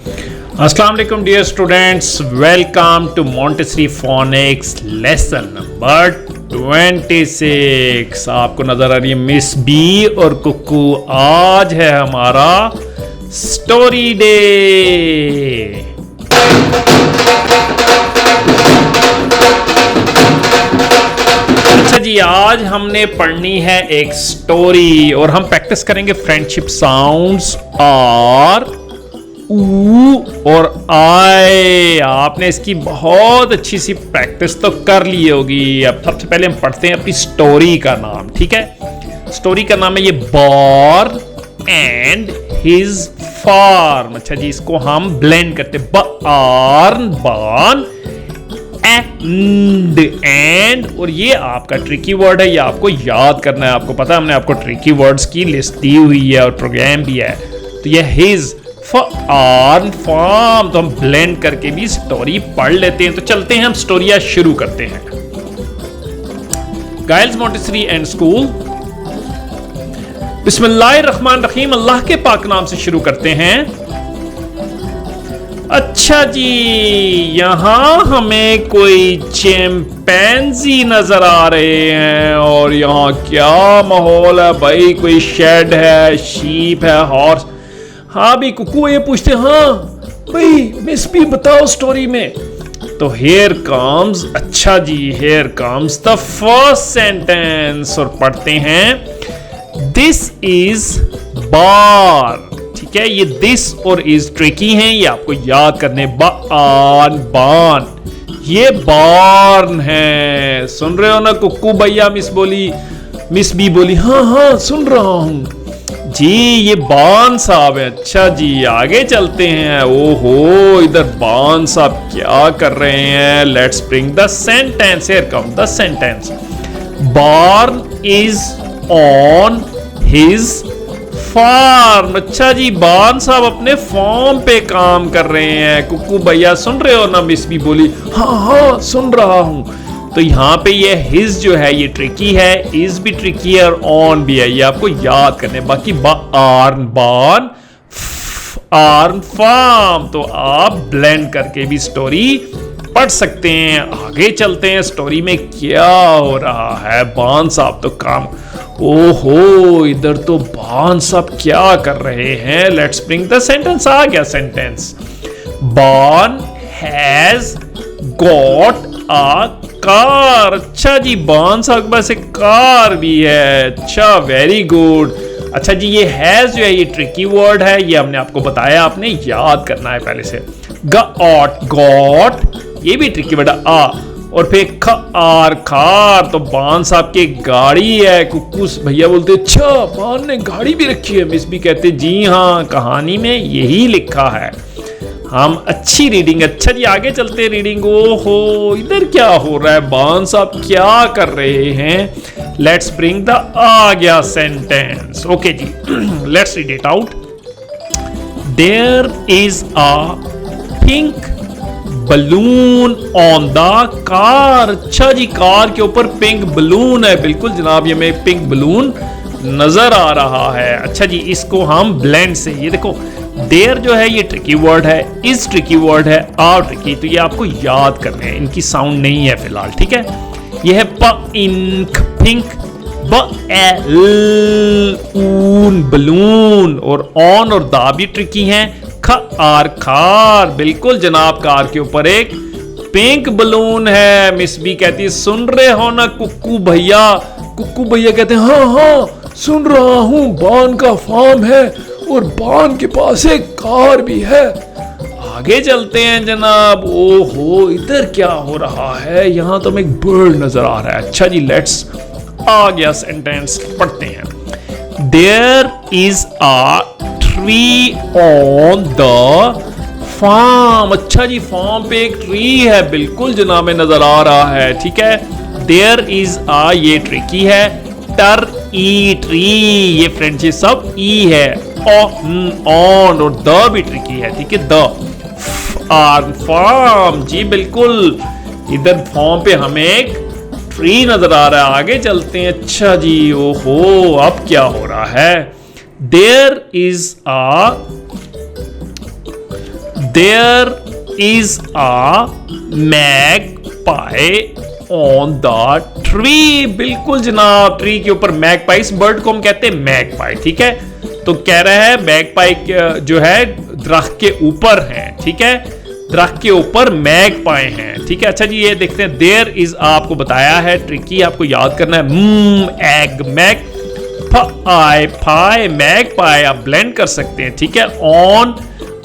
अस्सलाम वालेकुम dear students, welcome to Montessori phonics lesson number 26। आपको नजर आ रही है मिस बी और कुकू। आज है हमारा स्टोरी डे। अच्छा जी, आज हमने पढ़नी है एक स्टोरी और हम प्रैक्टिस करेंगे फ्रेंडशिप साउंड्स और ऊ और आए। आपने इसकी बहुत अच्छी सी प्रैक्टिस तो कर ली होगी। अब सबसे पहले हम पढ़ते हैं अपनी स्टोरी का नाम। ठीक है, स्टोरी का नाम है ये बॉर्न एंड हिज फार्म। अच्छा जी, इसको हम ब्लेंड करते हैं। बॉर्न बॉर्न एंड और ये आपका ट्रिकी वर्ड है, ये आपको याद करना है। आपको पता है हमने आपको ट्रिकी वर्ड्स की लिस्ट दी हुई है और प्रोग्राम भी है। तो ये हिज फार्म फार्म तो हम ब्लेंड करके भी स्टोरी पढ़ लेते हैं। तो चलते हैं, हम स्टोरिया शुरू करते हैं। Giles Montessori and school. बिस्मिल्लाहिर्रहमानिर्रहीम, अल्लाह के पाक नाम से शुरू करते हैं। अच्छा जी, यहां हमें कोई चिंपैंजी नजर आ रहे हैं और यहां क्या माहौल है भाई। कोई शेड है, शीप है, हॉर्स। हाँ भी कुकू ये पूछते हैं, हाँ भाई मिस भी बताओ स्टोरी में। तो हेयर कम्स, अच्छा जी, here comes the first sentence और पढ़ते हैं दिस इज बार। ठीक है, ये दिस और इज ट्रिकी हैं, ये आपको याद करने। बान बान, ये बार्न है। सुन रहे हो ना कुकू भैया? मिस बी बोली हाँ हाँ सुन रहा हूं जी, ये बान साहब है। अच्छा जी, आगे चलते हैं। ओहो, इधर बान साहब क्या कर रहे हैं? Let's bring the sentence. Here come the sentence. Barn is on his farm. अच्छा जी, बान साहब अपने फार्म पे काम कर रहे हैं। कुकू भैया सुन रहे हो ना? मिस भी बोली हाँ हाँ सुन रहा हूं। तो यहां पे ये हिज जो है ये ट्रिकी है, इज भी ट्रिकी है और ऑन भी है, ये आपको याद करने। बाकी आर्न बार्न आर्न फार्म तो आप ब्लेंड करके भी स्टोरी पढ़ सकते हैं। आगे चलते हैं, स्टोरी में क्या हो रहा है। बान साहब तो काम, ओहो इधर तो बान साहब क्या कर रहे हैं? Let's bring the sentence. आ गया सेंटेंस। बान हैज गॉट आ कार। अच्छा जी, बान साहब के पास एक कार भी है। अच्छा, वेरी गुड। अच्छा जी, ये हैज जो है ये ट्रिकी वर्ड है, ये हमने आपको बताया, आपने याद करना है पहले से। गॉट गॉट, ये भी ट्रिकी वर्ड है। आ और फिर खार खार, तो बान साहब की गाड़ी है। कुक्कूस भैया बोलते अच्छा बान ने गाड़ी भी रखी है। मिस भी कहते जी हाँ, कहानी में यही लिखा है। हम अच्छी रीडिंग। अच्छा जी, आगे चलते हैं रीडिंग। ओहो, इधर क्या हो रहा है? बान साहब क्या कर रहे हैं? लेट्स ब्रिंग द आ गया सेंटेंस। ओके जी, let's read it out. There is a pink balloon on the car. अच्छा जी, कार के ऊपर पिंक बलून है। बिल्कुल जनाब, ये हमें पिंक बलून नजर आ रहा है। अच्छा जी, इसको हम ब्लेंड से, ये देखो देयर जो है ये ट्रिकी वर्ड है, इज ट्रिकी वर्ड है, आर ट्रिकी, तो ये आपको याद करने हैं। इनकी साउंड नहीं है फिलहाल। ठीक है, ये है प इंक पिंक, ब एल ऊन बलून और ऑन और दा भी ट्रिकी हैं। ख आर खार, बिल्कुल जनाब, कार के ऊपर एक पिंक बलून है। मिस बी कहती है सुन रहे हो ना कुक्कू भैया? कुक्कू भैया कहते हैं हाँ हाँ सुन रहा हूं। बान का फार्म है और बान के पास एक कार भी है। आगे चलते हैं जनाब। ओहो, इधर क्या हो रहा है? यहां तो हमें एक बर्ड नजर आ रहा है। अच्छा जी, लेट्स आ गया सेंटेंस, पढ़ते हैं। There is a tree on the farm. अच्छा जी, फार्म पे एक ट्री है। बिल्कुल जनाब, में नजर आ रहा है। ठीक है, देयर इज अ, ये ट्रिकी है। टर ई ट्री, ये फ्रेंडशिप सब ई है। ऑन और द भी ट्रिकी है। ठीक है, द आर फार्म, जी बिल्कुल, इधर फॉर्म पे हमें एक ट्री नजर आ रहा है। आगे चलते हैं। अच्छा जी, ओहो, अब क्या हो रहा है? There is a there is a magpie on the tree. बिल्कुल जनाब, ट्री के ऊपर मैगपाई, इस बर्ड को हम कहते हैं मैगपाई, ठीक है। तो कह रहा है मैगपाई जो है दरख्त के ऊपर है, ठीक है, दरख्त के ऊपर मैगपाई हैं, ठीक है। अच्छा जी, ये देखते हैं, देयर इज आपको बताया है, ट्रिकी आपको याद करना है। एग मैग पाई पाई मैगपाई आप ब्लेंड कर सकते हैं, ठीक है। ऑन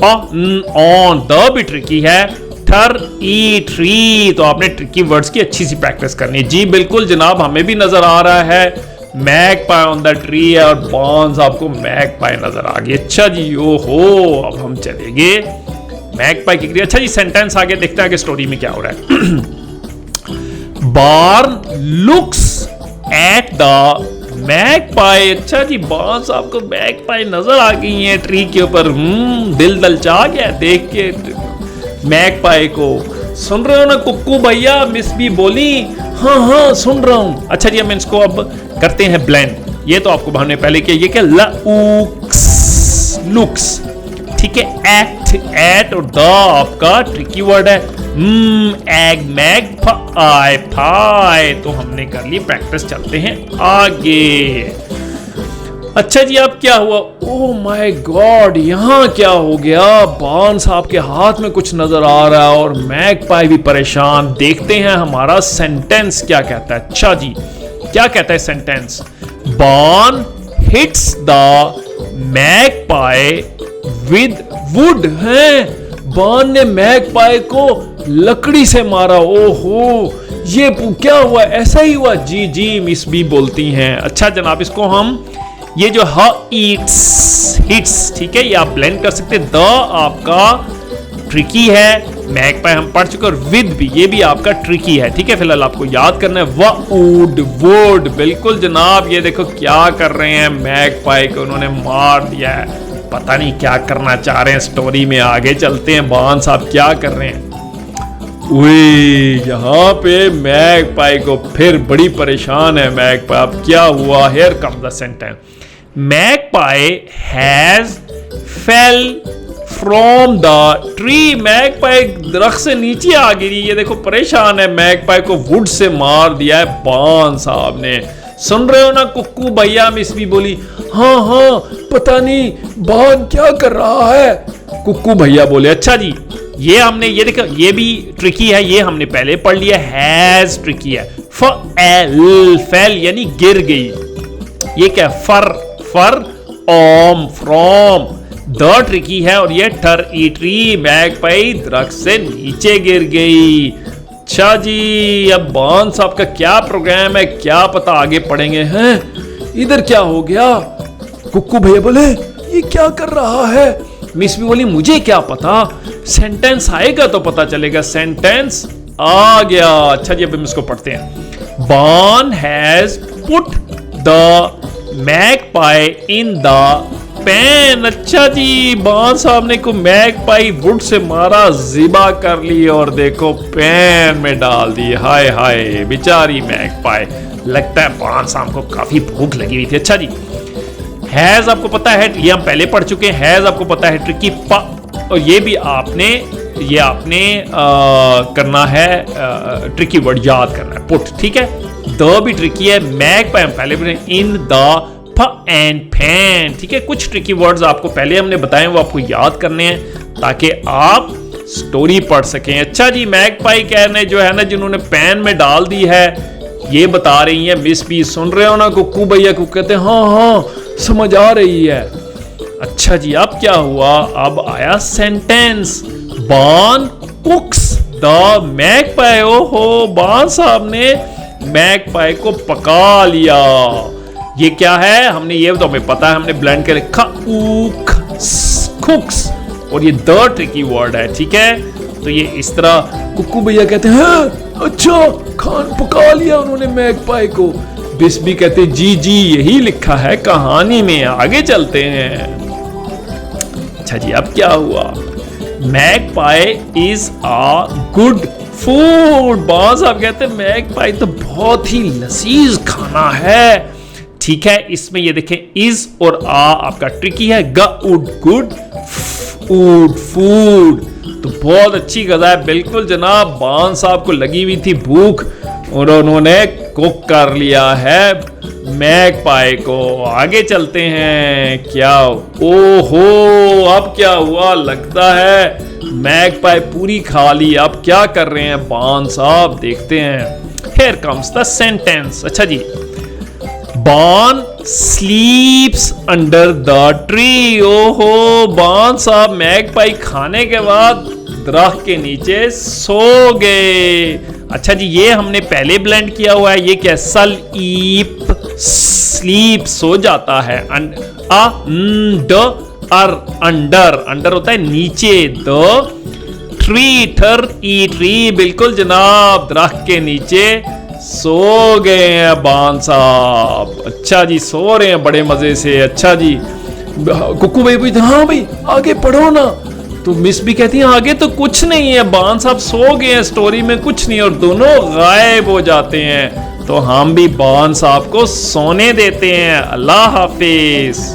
ऑन द भी ट्रिकी है। थर ई ट्री, तो आपने ट्रिकी वर्ड्स की अच्छी सी प्रैक्टिस करनी है। जी बिल्कुल जनाब, हमें भी नजर आ रहा है मैगपाई ऑन द ट्री है और बॉन्स आपको मैगपाई नजर आ गई। अच्छा जी, ओहो, अब हम चलेंगे मैगपाई की। अच्छा जी, सेंटेंस आगे देखते हैं आगे स्टोरी में क्या हो रहा है। बार्न लुक्स एट द मैगपाई। अच्छा जी, बॉन्स आपको मैगपाई नजर आ गई है ट्री के ऊपर। दिल दलचा गया देख के मैगपाई को। सुन रहे हो ना कुक्कू भैया, मिस बी बोली। हाँ हाँ सुन रहा हूं। अच्छा जी, हम इसको अब करते हैं ब्लेंड। ये तो आपको हमने पहले किया, ये क्या लुक्स, लुक्स, ठीक है। एक्ट, एट और द आपका ट्रिकी वर्ड है। एग मैग पाई पाई, तो हमने कर ली प्रैक्टिस। चलते हैं आगे। अच्छा जी, अब क्या हुआ? ओह माय गॉड, यहां क्या हो गया? बार्न साहब के हाथ में कुछ नजर आ रहा है और मैगपाई भी परेशान। देखते हैं हमारा सेंटेंस क्या कहता है। अच्छा जी, क्या कहता है sentence? Barn hits the magpie with wood है। बार्न ने मैगपाई को लकड़ी से मारा। ओहो, ये क्या हुआ? ऐसा ही हुआ? जी जी, मिस बी बोलती हैं। अच्छा जनाब, इसको हम ये जो ईट्स हिट्स, ठीक है, ये आप ब्लेंड कर सकते हैं। द आपका ट्रिकी है, मैगपाई हम पढ़ चुके, और विद भी, ये भी आपका ट्रिकी है, ठीक है। फिलहाल आपको याद करना है वुड, वुड। बिल्कुल जनाब, ये देखो क्या कर रहे हैं, मैगपाई को उन्होंने मार दिया है। पता नहीं क्या करना चाह रहे हैं स्टोरी में। आगे चलते हैं, बार्न साहब क्या कर रहे हैं। यहाँ पे मैगपाई को फिर बड़ी परेशान है मैगपाई। अब क्या हुआ? Here come the sentence. Magpie has fell from the tree. Magpie दरख्त से नीचे आ गिरी। ये देखो परेशान है, मैगपाई को वुड से मार दिया है बार्न साहब ने। सुन रहे हो ना कुक्कू भैया, मिस भी बोली। हाँ हाँ, पता नहीं बार्न क्या कर रहा है, कुक्कू भैया बोले। अच्छा जी, ये हमने ये देखा, ये भी ट्रिकी है, ये हमने पहले पढ़ लिया। हैज ट्रिकी है। फेल यानी गिर गई। ये क्या? फर, फर ओम फ्रॉम। द ट्रिकी है और ये टर ई ट्री, मैगपाई दरख्त से नीचे गिर गई। अच्छा जी, अब बार्न साहब का क्या प्रोग्राम है, क्या पता आगे पढ़ेंगे। हैं इधर क्या हो गया? कुक्कू भैया बोले, ये क्या कर रहा है? मिस भी बोली, मुझे क्या पता, सेंटेंस आएगा तो पता चलेगा। सेंटेंस आ गया। अच्छा जी, अब हम इसको पढ़ते हैं। Barn has put the magpie in the pan. अच्छा जी, बार्न साहब ने को मैगपाई वुड से मारा, जिबा कर ली और देखो पैन में डाल दी। हाय हाय, बेचारी मैगपाई। लगता है बार्न साहब को काफी भूख लगी हुई थी। अच्छा जी, हैज आपको पता है, ये हम पहले पढ़ चुके हैं। हैज आपको पता है ट्रिकी, और ये भी आपने करना है, ट्रिकी वर्ड याद करना है, पुट, ठीक है। द भी ट्रिकी है। मैगपाई हम पहले पढ़े, इन द एंड फैन, ठीक है। कुछ ट्रिकी वर्ड्स आपको पहले हमने बताए, वो आपको याद करने हैं ताकि आप स्टोरी पढ़ सकें। अच्छा जी, मैगपाई कहने जो है ना, जिन्होंने पैन में डाल दी है, ये बता रही है मिस बी। सुन रहे हो ना कुक्कू भैया को? कहते हैं हाँ हाँ समझ आ रही है। अच्छा जी, अब क्या हुआ? अब आया सेंटेंस। बार्न कुक्स द मैगपाई। ओहो, बार्न साहब ने मैगपाई को पका लिया। ये क्या है? हमने ये तो हमें पता है, हमने ब्लेंड कर कुक्स, और ये द ट्रिकी वर्ड है, ठीक है। तो ये इस तरह कुक्कू भैया कहते हैं, अच्छा खान पका लिया उन्होंने मैगपाई को। बिस भी कहते जी जी, यही लिखा है कहानी में, आगे चलते हैं। अच्छा जी, अब क्या हुआ? Magpie is a good food. Barn साहब कहते हैं मैगपाई तो बहुत ही लजीज खाना है, ठीक है। इसमें ये देखें, इज और आ आपका ट्रिकी है। Good, good, food, food. तो बहुत अच्छी गज़ा है बिल्कुल जनाब। बान साहब को लगी हुई थी भूख और उन्होंने कुक कर लिया है मैगपाई को। आगे चलते हैं। क्या ओहो, अब क्या हुआ? लगता है मैगपाई पूरी खा ली। अब क्या कर रहे हैं बान साहब? देखते हैं। Here comes the sentence. अच्छा जी, बान स्लीप्स अंडर द ट्री। ओहो, बान साहब मैगपाई खाने के बाद दरख्त के नीचे सो गए। अच्छा जी, ये हमने पहले ब्लेंड किया हुआ है। ये क्या? स्लीप, स्लीप सो जाता है। अंडर, अंडर होता है नीचे। द ट्री, ट्री, बिल्कुल जनाब, दरख्त के नीचे सो गए हैं बान साहब। अच्छा जी, सो रहे हैं बड़े मजे से। अच्छा जी, कुकू भाई पूछते हाँ भाई आगे पढ़ो ना, तो मिस भी कहती है आगे तो कुछ नहीं है, बान साहब सो गए हैं, स्टोरी में कुछ नहीं, और दोनों गायब हो जाते हैं। तो हम भी बान साहब को सोने देते हैं। अल्लाह हाफिज।